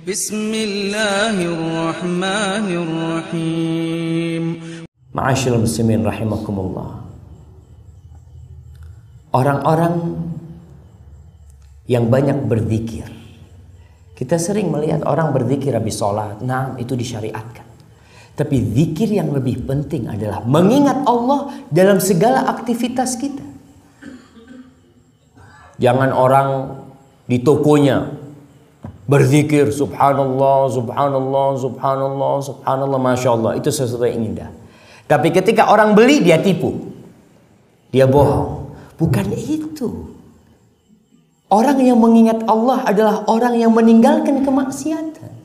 Bismillahirrahmanirrahim. Ma'asyiral muslimin rahimakumullah. Orang-orang yang banyak berzikir, kita sering melihat orang berzikir habis sholat. Nah, itu disyariatkan. Tapi zikir yang lebih penting adalah mengingat Allah dalam segala aktivitas kita. Jangan orang di tokonya berzikir subhanallah, subhanallah, subhanallah, subhanallah, masya Allah. Itu sesuatu yang indah. Tapi ketika orang beli, dia tipu, dia bohong. Bukan itu. Orang yang mengingat Allah adalah orang yang meninggalkan kemaksiatan.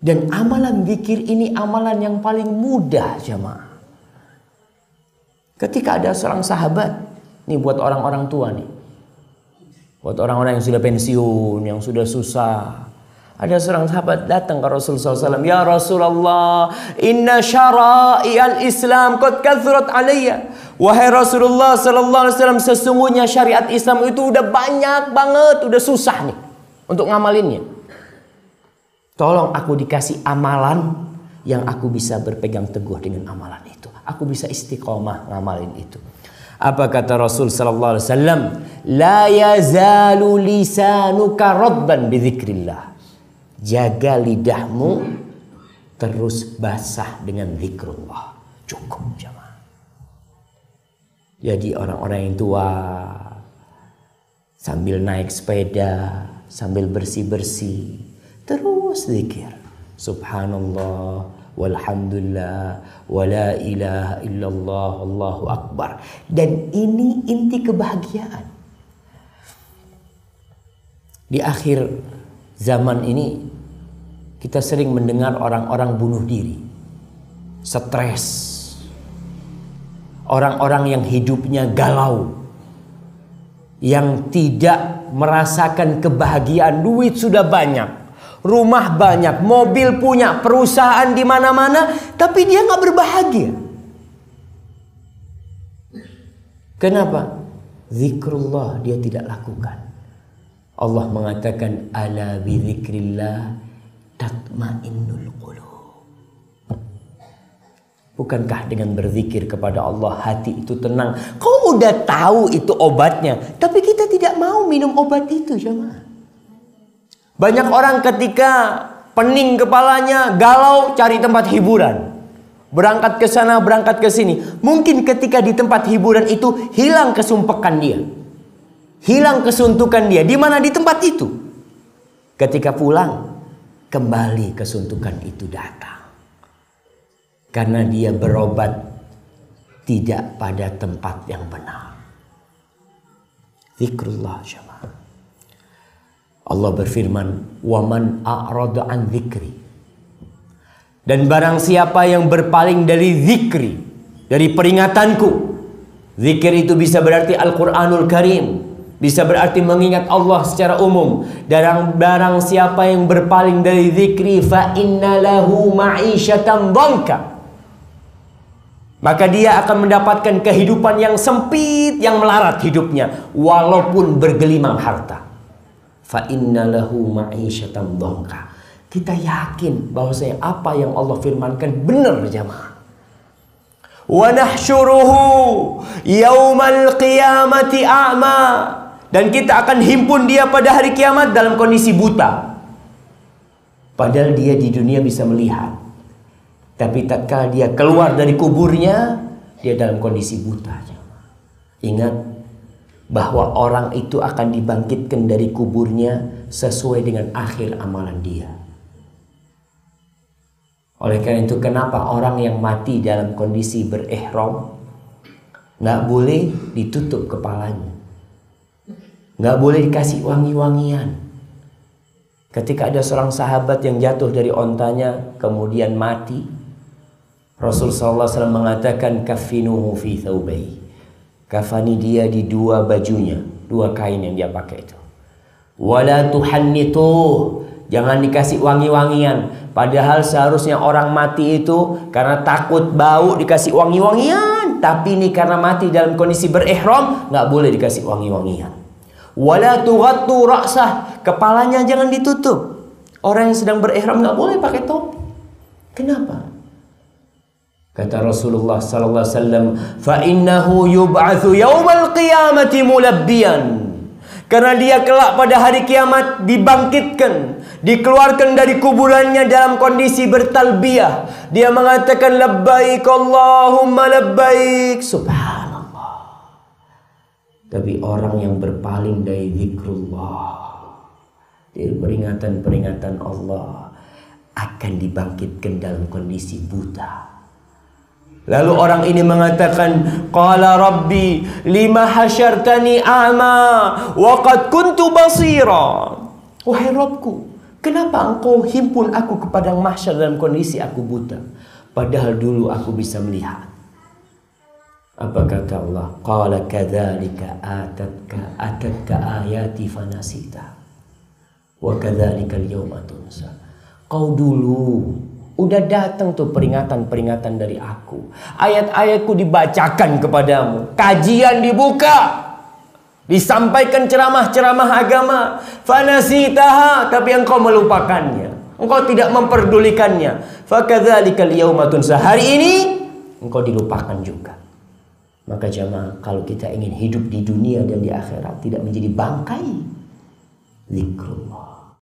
Dan amalan zikir ini amalan yang paling mudah, jemaah. Ketika ada seorang sahabat, nih buat orang-orang tua nih, buat orang-orang yang sudah pensiun, yang sudah susah. Ada seorang sahabat datang ke Rasulullah SAW. Ya Rasulullah, inna syara'i al-Islam qad kathurat alayya. Wahai Rasulullah SAW, sesungguhnya syariat Islam itu udah banyak banget, udah susah nih untuk ngamalinnya. Tolong aku dikasih amalan yang aku bisa berpegang teguh dengan amalan itu. Aku bisa istiqomah ngamalin itu. Apa kata Rasul sallallahu alaihi wasallam? La yazalu lisanuka radban bidzikrillah. Jaga lidahmu terus basah dengan zikrullah. Cukup, jemaah. Jadi orang-orang yang tua sambil naik sepeda, sambil bersih-bersih, terus zikir. Subhanallah, walhamdulillah, wala ilaha illallah, Allahu akbar. Dan ini inti kebahagiaan. Di akhir zaman ini kita sering mendengar orang-orang bunuh diri, stres, orang-orang yang hidupnya galau, yang tidak merasakan kebahagiaan. Duit sudah banyak, rumah banyak, mobil punya, perusahaan di mana-mana, tapi dia nggak berbahagia. Kenapa? Zikrullah dia tidak lakukan. Allah mengatakan ala bizikrillah tatmainnul qulub. Bukankah dengan berzikir kepada Allah hati itu tenang? Kau udah tahu itu obatnya, tapi kita tidak mau minum obat itu, jemaah. Banyak orang ketika pening kepalanya, galau, cari tempat hiburan. Berangkat ke sana, berangkat ke sini. Mungkin ketika di tempat hiburan itu hilang kesumpekan dia. Hilang kesuntukan dia. Di mana? Di tempat itu. Ketika pulang, kembali kesuntukan itu datang. Karena dia berobat tidak pada tempat yang benar. Zikrullah, jemaah. Allah berfirman, "Waman a'rada an dzikri." Dan barang siapa yang berpaling dari zikri, dari peringatanku. Zikir itu bisa berarti Al-Qur'anul Karim, bisa berarti mengingat Allah secara umum. Dan barang siapa yang berpaling dari zikri, fa inna lahu ma'isyatan dhanka. Maka dia akan mendapatkan kehidupan yang sempit, yang melarat hidupnya, walaupun bergelimang harta. Fa inna lahu ma'isyatan dhanka. Kita yakin bahwasanya apa yang Allah firmankan benar, jemaah. Wa nahsyuruhu yaumal qiyamati a'ma. Dan kita akan himpun dia pada hari kiamat dalam kondisi buta. Padahal dia di dunia bisa melihat. Tapi tatkala dia keluar dari kuburnya, dia dalam kondisi buta. Ingat bahwa orang itu akan dibangkitkan dari kuburnya sesuai dengan akhir amalan dia. Oleh karena itu, kenapa orang yang mati dalam kondisi berihram nggak boleh ditutup kepalanya, nggak boleh dikasih wangi-wangian. Ketika ada seorang sahabat yang jatuh dari ontanya kemudian mati, Rasulullah SAW mengatakan kafinuhu fi thawbai. Kafani dia di dua bajunya, dua kain yang dia pakai itu. Wala tuhannituh, jangan dikasih wangi-wangian. Padahal seharusnya orang mati itu karena takut bau dikasih wangi-wangian, tapi ini karena mati dalam kondisi berihram nggak boleh dikasih wangi-wangian. Wala tughattu ra'sah, kepalanya jangan ditutup. Orang yang sedang berihram nggak boleh pakai topi. Kenapa? Kata Rasulullah sallallahu alaihi wasallam, "Fa innahu yub'atsu yaumal qiyamati mulabbiyan." Karena dia kelak pada hari kiamat dibangkitkan, dikeluarkan dari kuburannya dalam kondisi bertalbiyah. Dia mengatakan labbaik Allahumma labbaik. Subhanallah. Tapi orang yang berpaling dari zikrullah, dari peringatan-peringatan Allah, akan dibangkitkan dalam kondisi buta. Lalu orang ini mengatakan, qala rabbi lima hasyartani a'ma wa qad kuntu basira. Wahai Rabbku, kenapa engkau himpun aku ke padang mahsyar dalam kondisi aku buta, padahal dulu aku bisa melihat. Apa kata Allah? Qala kadzalika atatka ayati fanasita wa kadzalika al-yawma tunsa. Kau dulu udah datang tuh peringatan-peringatan dari aku. Ayat-ayatku dibacakan kepadamu. Kajian dibuka. Disampaikan ceramah-ceramah agama. Fanasitaha, tapi engkau melupakannya. Engkau tidak memperdulikannya. Fakadzalikal yauma tunsa. Hari ini engkau dilupakan juga. Maka jamaah, kalau kita ingin hidup di dunia dan di akhirat tidak menjadi bangkai, zikrullah.